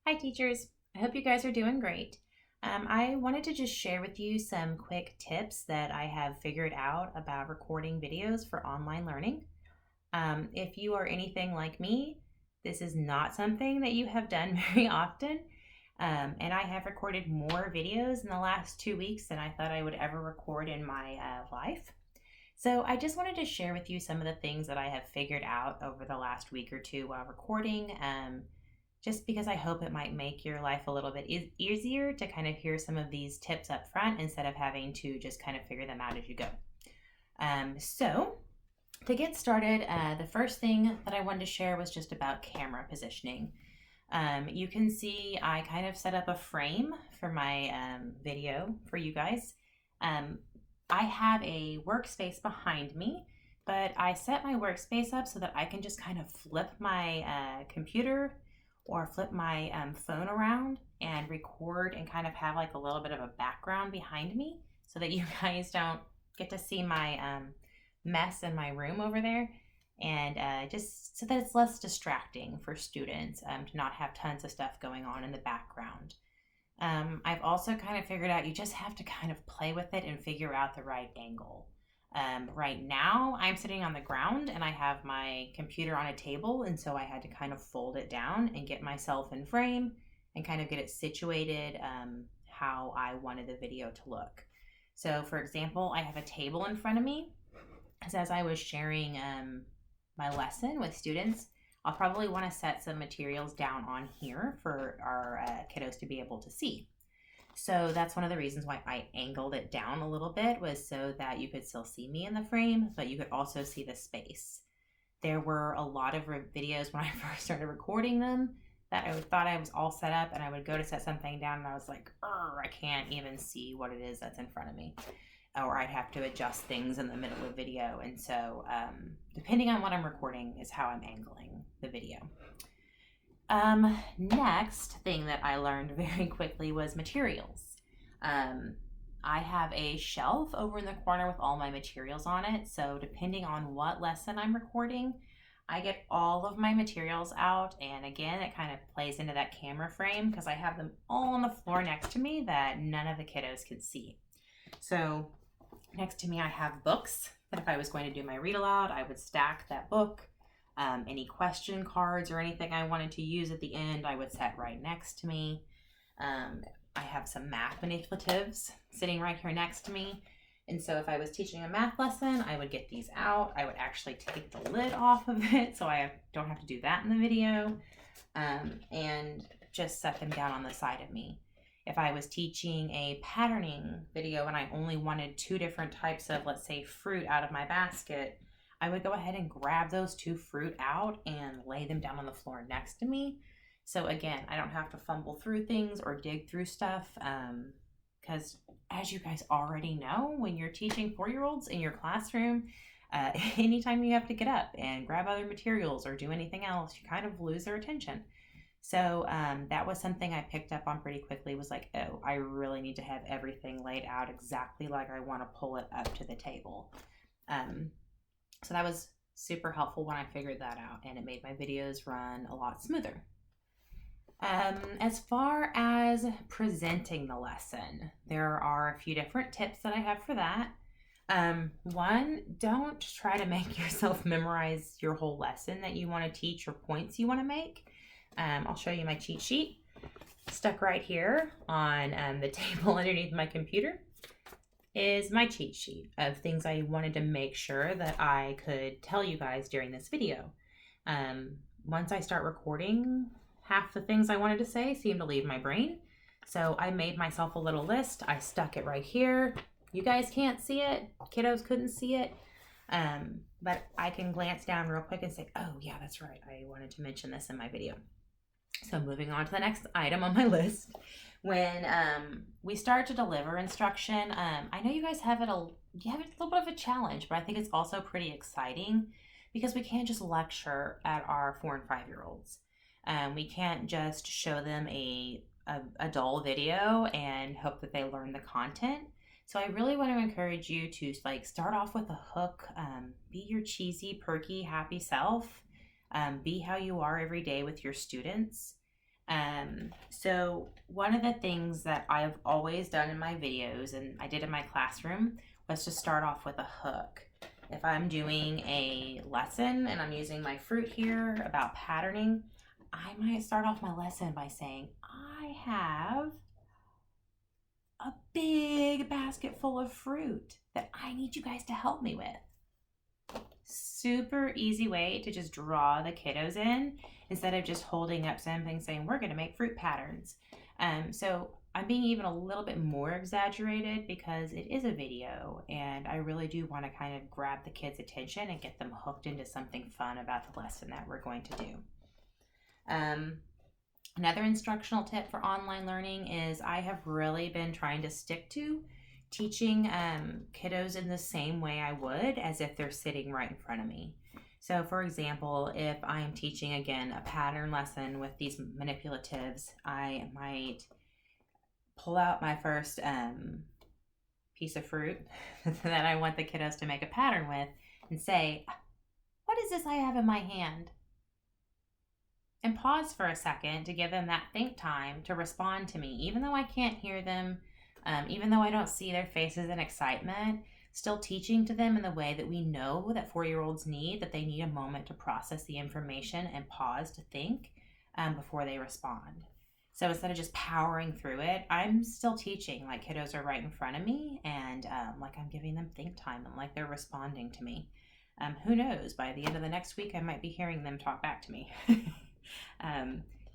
Hi, teachers. I hope you guys are doing great. I wanted to just share with you some quick tips that I have figured out about recording videos for online learning. If you are anything like me, this is not something that you have done very often. And I have recorded more videos in the last 2 weeks than I thought I would ever record in my life. So I just wanted to share with you some of the things that I have figured out over the last week or two while recording. Just because I hope it might make your life a little bit easier to kind of hear some of these tips up front instead of having to just kind of figure them out as you go. So to get started, the first thing that I wanted to share was just about camera positioning. You can see I kind of set up a frame for my video for you guys. I have a workspace behind me, but I set my workspace up so that I can just kind of flip my computer or flip my phone around and record and kind of have like a little bit of a background behind me so that you guys don't get to see my mess in my room over there, and just so that it's less distracting for students to not have tons of stuff going on in the background. I've also kind of figured out you just have to kind of play with it and figure out the right angle. Right now, I'm sitting on the ground and I have my computer on a table, and so I had to kind of fold it down and get myself in frame and kind of get it situated how I wanted the video to look. So, for example, I have a table in front of me, as I was sharing my lesson with students. I'll probably want to set some materials down on here for our kiddos to be able to see. So that's one of the reasons why I angled it down a little bit, was so that you could still see me in the frame, but you could also see the space. There were a lot of videos when I first started recording them that I thought I was all set up, and I would go to set something down and I was like, I can't even see what it is that's in front of me. Or I'd have to adjust things in the middle of video. And so depending on what I'm recording is how I'm angling the video. Next thing that I learned very quickly was materials. I have a shelf over in the corner with all my materials on it. So depending on what lesson I'm recording, I get all of my materials out. And again, it kind of plays into that camera frame because I have them all on the floor next to me that none of the kiddos can see. So next to me, I have books that if I was going to do my read aloud, I would stack that book. Any question cards or anything I wanted to use at the end, I would set right next to me. I have some math manipulatives sitting right here next to me. And so if I was teaching a math lesson, I would get these out. I would actually take the lid off of it so I don't have to do that in the video, and just set them down on the side of me. If I was teaching a patterning video and I only wanted 2 different types of, let's say, fruit out of my basket, I would go ahead and grab those 2 fruit out and lay them down on the floor next to me. So again, I don't have to fumble through things or dig through stuff, because as you guys already know, when you're teaching 4-year-olds in your classroom, anytime you have to get up and grab other materials or do anything else, you kind of lose their attention. So that was something I picked up on pretty quickly, was like, oh, I really need to have everything laid out exactly like I want to pull it up to the table. So that was super helpful when I figured that out, and it made my videos run a lot smoother. As far as presenting the lesson, there are a few different tips that I have for that. One, don't try to make yourself memorize your whole lesson that you want to teach or points you want to make. I'll show you my cheat sheet stuck right here on the table underneath my computer is my cheat sheet of things I wanted to make sure that I could tell you guys during this video. Once I start recording, half the things I wanted to say seem to leave my brain. So I made myself a little list. I stuck it right here. You guys can't see it. Kiddos couldn't see it. But I can glance down real quick and say, oh yeah, that's right. I wanted to mention this in my video. So moving on to the next item on my list. When we start to deliver instruction, I know you guys have a little bit of a challenge, but I think it's also pretty exciting because we can't just lecture at our 4 and 5-year-olds. We can't just show them a dull video and hope that they learn the content. So I really want to encourage you to start off with a hook. Be your cheesy, perky, happy self. Be how you are every day with your students. So one of the things that I've always done in my videos, and I did in my classroom, was to start off with a hook. If I'm doing a lesson and I'm using my fruit here about patterning, I might start off my lesson by saying, I have a big basket full of fruit that I need you guys to help me with. Super easy way to just draw the kiddos in instead of just holding up something saying we're going to make fruit patterns. So I'm being even a little bit more exaggerated because it is a video and I really do want to kind of grab the kids' attention and get them hooked into something fun about the lesson that we're going to do. Another instructional tip for online learning is I have really been trying to stick to teaching kiddos in the same way I would as if they're sitting right in front of me. So for example, if I am teaching again a pattern lesson with these manipulatives, I might pull out my first piece of fruit that I want the kiddos to make a pattern with and say, what is this I have in my hand? And pause for a second to give them that think time to respond to me. Even though I can't hear them, even though I don't see their faces in excitement, still teaching to them in the way that we know that 4-year-olds need, that they need a moment to process the information and pause to think before they respond. So instead of just powering through it, I'm still teaching like kiddos are right in front of me and like I'm giving them think time and like they're responding to me. Who knows, by the end of the next week, I might be hearing them talk back to me.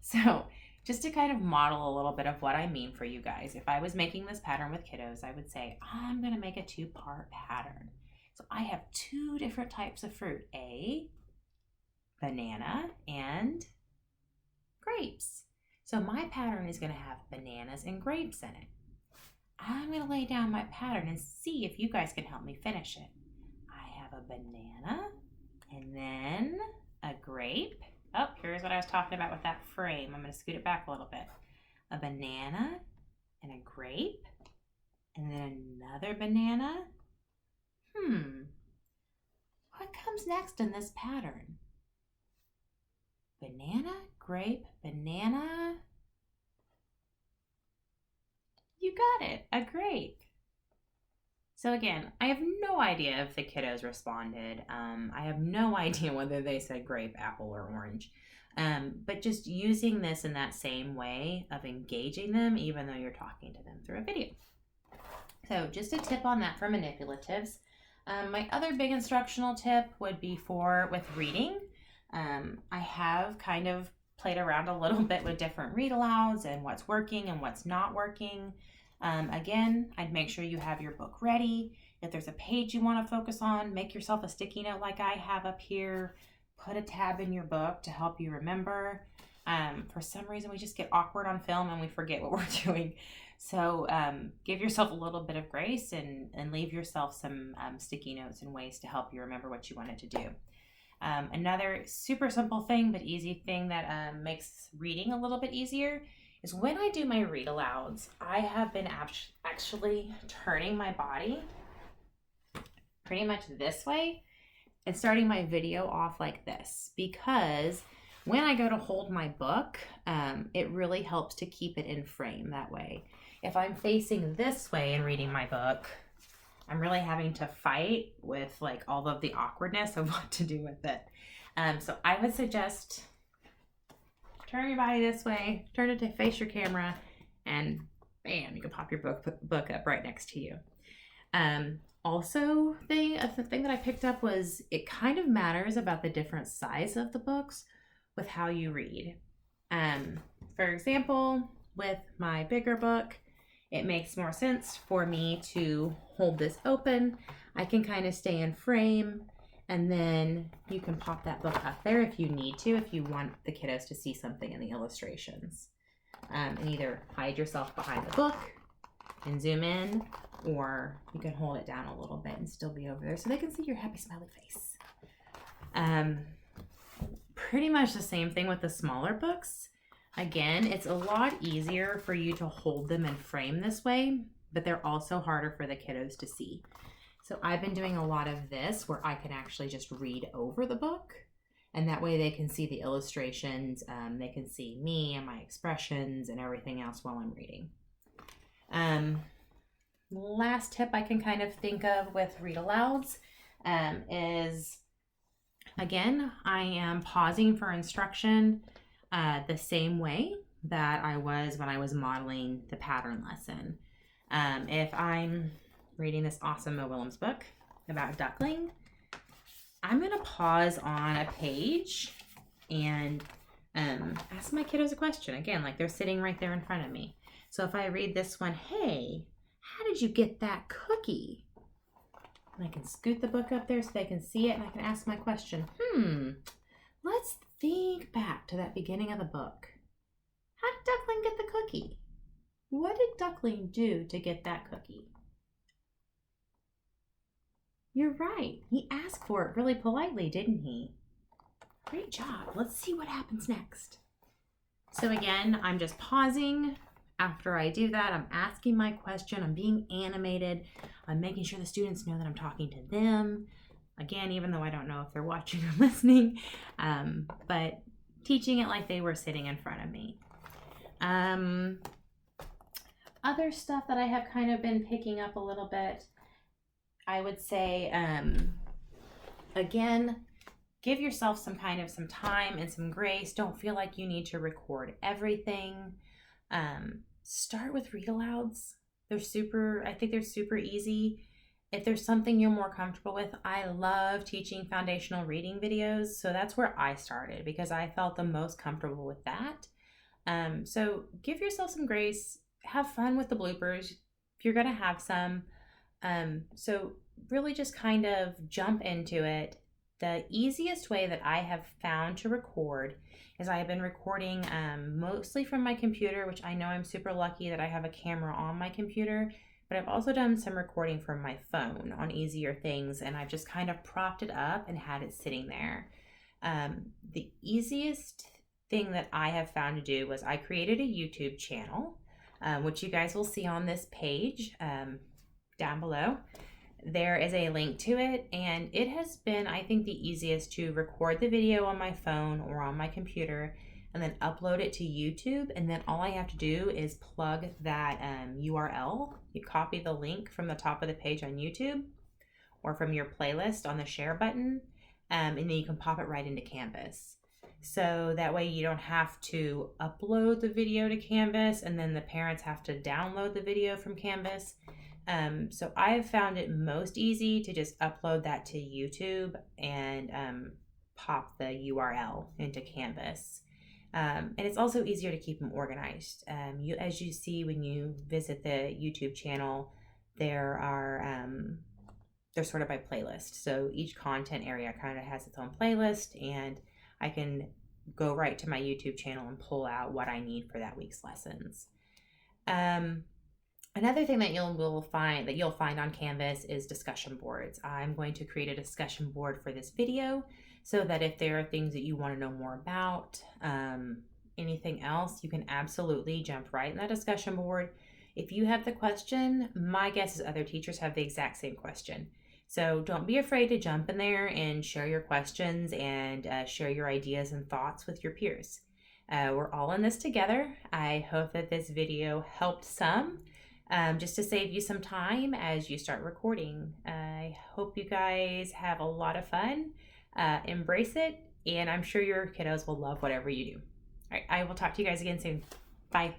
So just to kind of model a little bit of what I mean for you guys, if I was making this pattern with kiddos, I would say, I'm going to make a 2-part pattern. So I have 2 different types of fruit, a banana and grapes. So my pattern is going to have bananas and grapes in it. I'm going to lay down my pattern and see if you guys can help me finish it. I have a banana and then a grape. Oh, here's what I was talking about with that frame. I'm going to scoot it back a little bit. A banana and a grape and then another banana. What comes next in this pattern? Banana, grape, banana. You got it, a grape. So again, I have no idea if the kiddos responded. I have no idea whether they said grape, apple, or orange. But just using this in that same way of engaging them, even though you're talking to them through a video. So just a tip on that for manipulatives. My other big instructional tip would be with reading. I have kind of played around a little bit with different read alouds and what's working and what's not working. Again, I'd make sure you have your book ready. If there's a page you want to focus on, make yourself a sticky note like I have up here. Put a tab in your book to help you remember. For some reason, we just get awkward on film and we forget what we're doing. So give yourself a little bit of grace and leave yourself some sticky notes and ways to help you remember what you wanted to do. Another super simple thing but easy thing that makes reading a little bit easier is when I do my read alouds, I have been actually turning my body pretty much this way and starting my video off like this, because when I go to hold my book, it really helps to keep it in frame that way. If I'm facing this way and reading my book, I'm really having to fight with like all of the awkwardness of what to do with it. So I would suggest turn your body this way, turn it to face your camera, and bam, you can pop your book up right next to you. Also, the thing that I picked up was it kind of matters about the different size of the books with how you read. For example, with my bigger book, it makes more sense for me to hold this open. I can kind of stay in frame, and then you can pop that book up there if you need to, if you want the kiddos to see something in the illustrations. And either hide yourself behind the book and zoom in, or you can hold it down a little bit and still be over there so they can see your happy smiley face. Pretty much the same thing with the smaller books. Again, it's a lot easier for you to hold them in frame this way, but they're also harder for the kiddos to see. So I've been doing a lot of this where I can actually just read over the book And that way they can see the illustrations. They can see me and my expressions and everything else while I'm reading. Last tip I can kind of think of with read alouds is, again, I am pausing for instruction the same way that I was when I was modeling the pattern lesson. If I'm reading this awesome Mo Willems book about duckling, I'm going to pause on a page and ask my kiddos a question. Again, like they're sitting right there in front of me. So if I read this one, hey, how did you get that cookie? And I can scoot the book up there so they can see it, and I can ask my question. Let's think back to that beginning of the book. How did Duckling get the cookie? What did Duckling do to get that cookie? You're right. He asked for it really politely, didn't he? Great job. Let's see what happens next. So again, I'm just pausing. After I do that, I'm asking my question. I'm being animated. I'm making sure the students know that I'm talking to them. Again, even though I don't know if they're watching or listening, but teaching it like they were sitting in front of me. Other stuff that I have kind of been picking up a little bit, I would say, again, give yourself some time and some grace. Don't feel like you need to record everything. Start with read alouds. I think they're super easy. If there's something you're more comfortable with, I love teaching foundational reading videos. So that's where I started because I felt the most comfortable with that. So give yourself some grace, have fun with the bloopers. If you're going to have some. So really just kind of jump into it. The easiest way that I have found to record is I have been recording mostly from my computer, which I know I'm super lucky that I have a camera on my computer, but I've also done some recording from my phone on easier things, and I've just kind of propped it up and had it sitting there. The easiest thing that I have found to do was I created a YouTube channel, which you guys will see on this page down below. There is a link to it, and it has been, I think, the easiest to record the video on my phone or on my computer and then upload it to YouTube. And then all I have to do is plug that URL. You copy the link from the top of the page on YouTube or from your playlist on the share button, and then you can pop it right into Canvas. So that way you don't have to upload the video to Canvas and then the parents have to download the video from Canvas. So I've found it most easy to just upload that to YouTube and pop the URL into Canvas. And it's also easier to keep them organized. As you see when you visit the YouTube channel, they're sort of by playlist. So each content area kind of has its own playlist, and I can go right to my YouTube channel and pull out what I need for that week's lessons. Another thing that you'll find on Canvas is discussion boards. I'm going to create a discussion board for this video so that if there are things that you want to know more about, anything else, you can absolutely jump right in that discussion board. If you have the question, my guess is other teachers have the exact same question. So don't be afraid to jump in there and share your questions and share your ideas and thoughts with your peers. We're all in this together. I hope that this video helped some. Just to save you some time as you start recording. I hope you guys have a lot of fun. Embrace it, and I'm sure your kiddos will love whatever you do. All right, I will talk to you guys again soon. Bye.